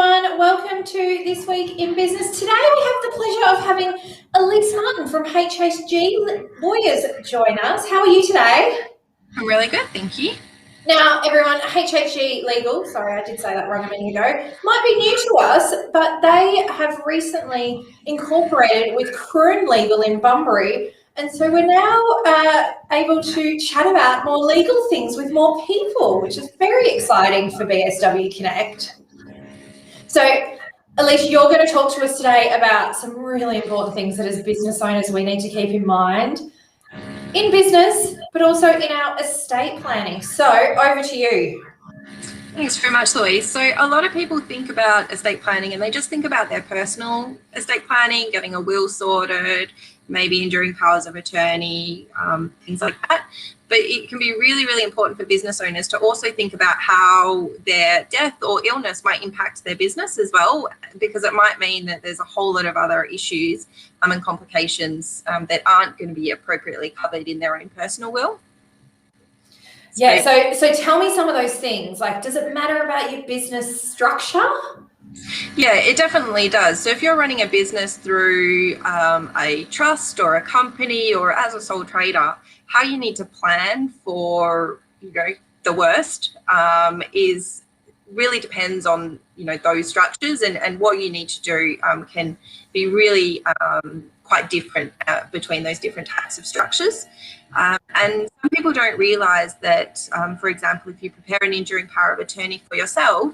everyone. Welcome to This Week in Business. Today we have the pleasure of having Alyce Martin from HHG Lawyers join us. How are you today? I'm really good, thank you. Now, everyone, HHG Legal, sorry, I did say that wrong a minute ago, might be new to us, but they have recently incorporated with Kroon Legal in Bunbury. And so we're now able to chat about more legal things with more people, which is very exciting for BSW Connect. So, Alyce, you're going to talk to us today about some really important things that as business owners we need to keep in mind in business, but also in our estate planning. So, over to you. Thanks very much, Louise. So a lot of people think about estate planning and they just think about their personal estate planning, getting a will sorted, maybe enduring powers of attorney, things like that. But it can be really, really important for business owners to also think about how their death or illness might impact their business as well, because it might mean that there's a whole lot of other issues and complications that aren't going to be appropriately covered in their own personal will. Yeah, so tell me some of those things. Like, does it matter about your business structure? Yeah, it definitely does. So if you're running a business through a trust or a company or as a sole trader, how you need to plan for, the worst is really depends on, those structures and what you need to do can be really quite different between those different types of structures. And some people don't realise that, for example, if you prepare an enduring power of attorney for yourself,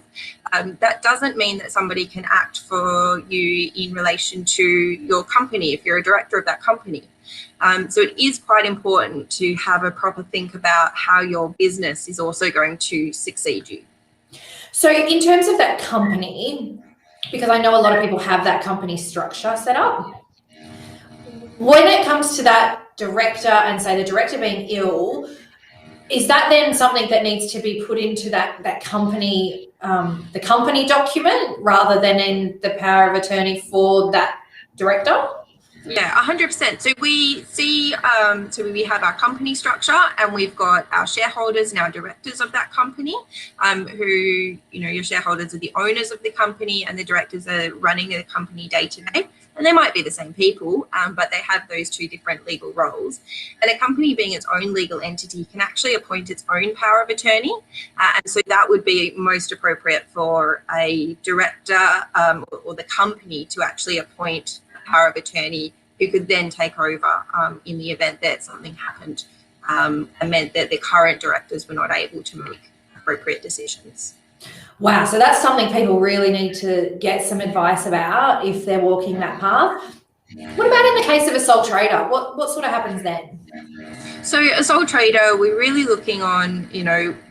that doesn't mean that somebody can act for you in relation to your company if you're a director of that company. So it is quite important to have a proper think about how your business is also going to succeed you. So in terms of that company, because I know a lot of people have that company structure set up, when it comes to that director and say the director being ill, is that then something that needs to be put into that company, the company document rather than in the power of attorney for that director? Yeah, 100%. So we see, so we have our company structure and we've got our shareholders and our directors of that company who, your shareholders are the owners of the company and the directors are running the company day to day. And they might be the same people, but they have those two different legal roles. And a company being its own legal entity can actually appoint its own power of attorney. And so that would be most appropriate for a director or the company to actually appoint a power of attorney who could then take over in the event that something happened and meant that the current directors were not able to make appropriate decisions. Wow, so that's something people really need to get some advice about if they're walking that path. What about in the case of a sole trader? What sort of happens then? So a sole trader, we're really looking on,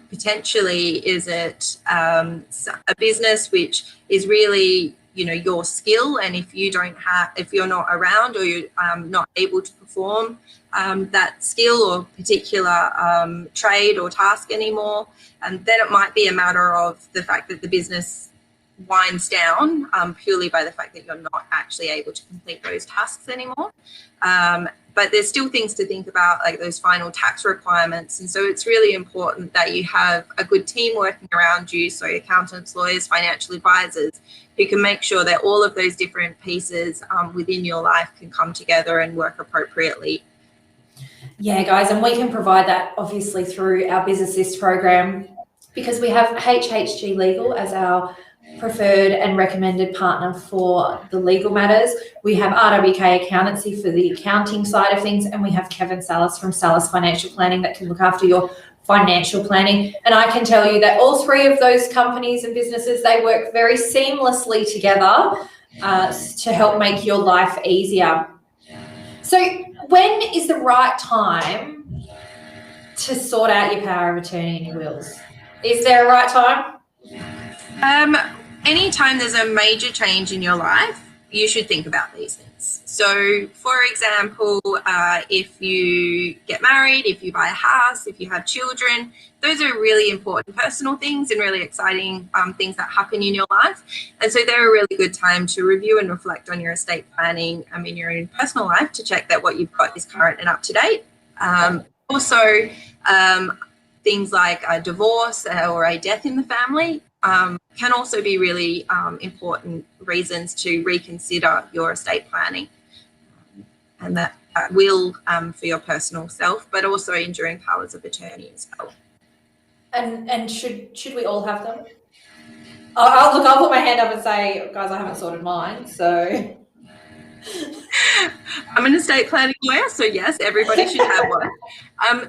potentially is it a business which is really, your skill, and if you're not around or you're not able to perform that skill or particular trade or task anymore, and then it might be a matter of the fact that the business winds down purely by the fact that you're not actually able to complete those tasks anymore. But there's still things to think about, like those final tax requirements. And so it's really important that you have a good team working around you, so accountants, lawyers, financial advisors, who can make sure that all of those different pieces within your life can come together and work appropriately. Yeah, guys, and we can provide that obviously through our Business Assist program because we have HHG Legal as our preferred and recommended partner for the legal matters. We have RWK Accountancy for the accounting side of things, and we have Kevin Salas from Salas Financial Planning that can look after your financial planning. And I can tell you that all three of those companies and businesses, they work very seamlessly together to help make your life easier. So when is the right time to sort out your power of attorney and your wills? Is there a right time? Anytime there's a major change in your life, you should think about these things. So, for example, if you get married, if you buy a house, if you have children, those are really important personal things and really exciting things that happen in your life. And so they're a really good time to review and reflect on your estate planning in your own personal life to check that what you've got is current and up to date. Also, things like a divorce or a death in the family, can also be really important reasons to reconsider your estate planning. And that will for your personal self, but also enduring powers of attorney as well. And should we all have them? I'll put my hand up and say, guys, I haven't sorted mine, so. I'm an estate planning lawyer, so yes, everybody should have one.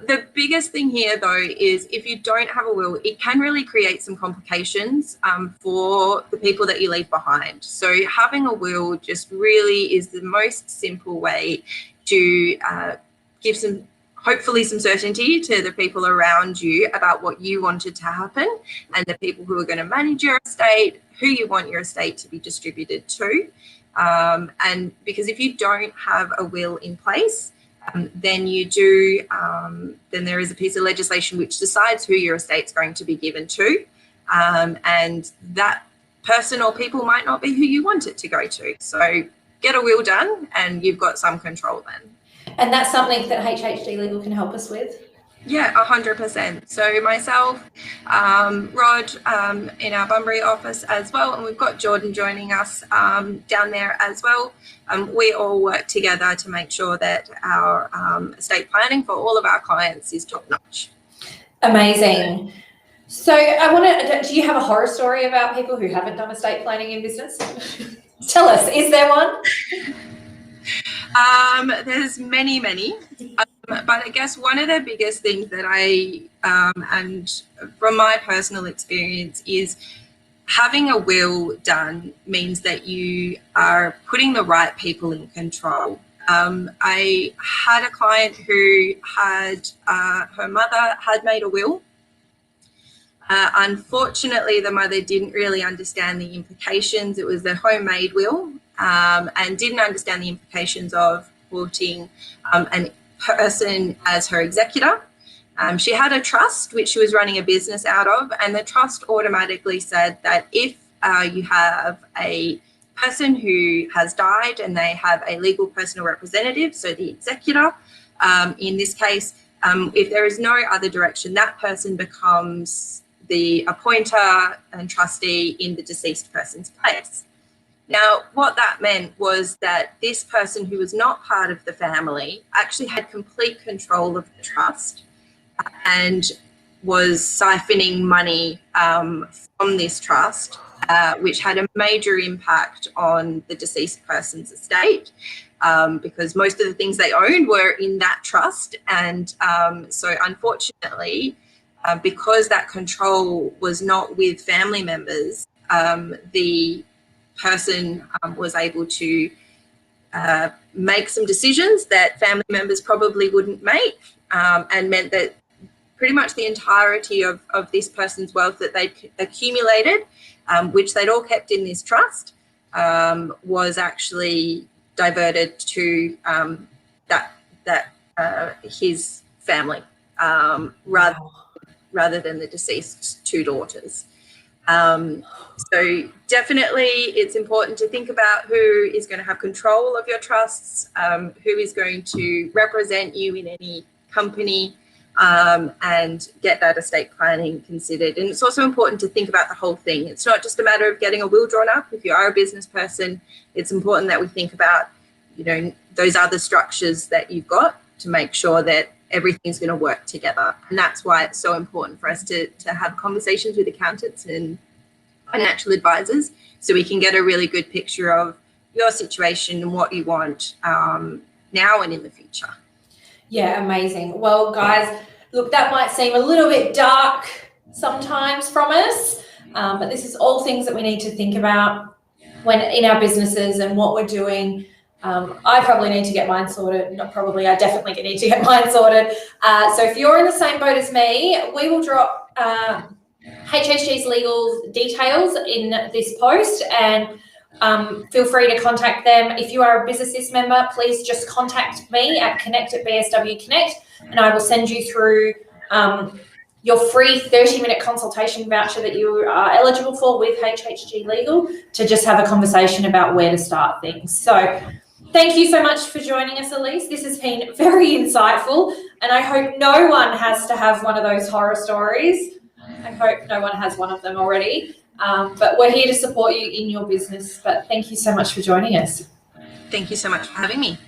The biggest thing here, though, is if you don't have a will, it can really create some complications for the people that you leave behind. So having a will just really is the most simple way to give hopefully some certainty to the people around you about what you wanted to happen and the people who are going to manage your estate, who you want your estate to be distributed to. And because if you don't have a will in place, then then there is a piece of legislation which decides who your estate's going to be given to. And that person or people might not be who you want it to go to. So get a will done and you've got some control then. And that's something that HHG Legal can help us with? Yeah, 100%. So myself, Rod in our Bunbury office as well, and we've got Jordan joining us down there as well. We all work together to make sure that our estate planning for all of our clients is top notch. Amazing. So do you have a horror story about people who haven't done estate planning in business? Tell us, is there one? There's many, but I guess one of the biggest things that and from my personal experience, is having a will done means that you are putting the right people in control. I had a client who had, her mother had made a will. Unfortunately, the mother didn't really understand the implications. It was a homemade will, and didn't understand the implications of putting a person as her executor. She had a trust which she was running a business out of, and the trust automatically said that if you have a person who has died and they have a legal personal representative, so the executor, in this case, if there is no other direction, that person becomes the appointer and trustee in the deceased person's place. Now, what that meant was that this person who was not part of the family actually had complete control of the trust and was siphoning money from this trust, which had a major impact on the deceased person's estate, because most of the things they owned were in that trust. And so unfortunately, because that control was not with family members, the person was able to make some decisions that family members probably wouldn't make, and meant that pretty much the entirety of this person's wealth that they'd accumulated, which they'd all kept in this trust, was actually diverted to his family, rather than the deceased's two daughters. So definitely it's important to think about who is going to have control of your trusts, who is going to represent you in any company, and get that estate planning considered. And it's also important to think about the whole thing. It's not just a matter of getting a will drawn up. If you are a business person, it's important that we think about, those other structures that you've got to make sure that everything's going to work together. And that's why it's so important for us to have conversations with accountants and financial advisors, so we can get a really good picture of your situation and what you want now and in the future. Yeah, amazing. Well, guys, look, that might seem a little bit dark sometimes from us, but this is all things that we need to think about when in our businesses and what we're doing. I probably need to get mine sorted. Not probably, I definitely need to get mine sorted. So if you're in the same boat as me, we will drop HHG's legal details in this post, and feel free to contact them. If you are a BusinessIS member, please just contact me at connect@BSW Connect, and I will send you through your free 30-minute consultation voucher that you are eligible for with HHG Legal to just have a conversation about where to start things. So thank you so much for joining us, Alyce. This has been very insightful, and I hope no one has to have one of those horror stories. I hope no one has one of them already. But we're here to support you in your business. But thank you so much for joining us. Thank you so much for having me.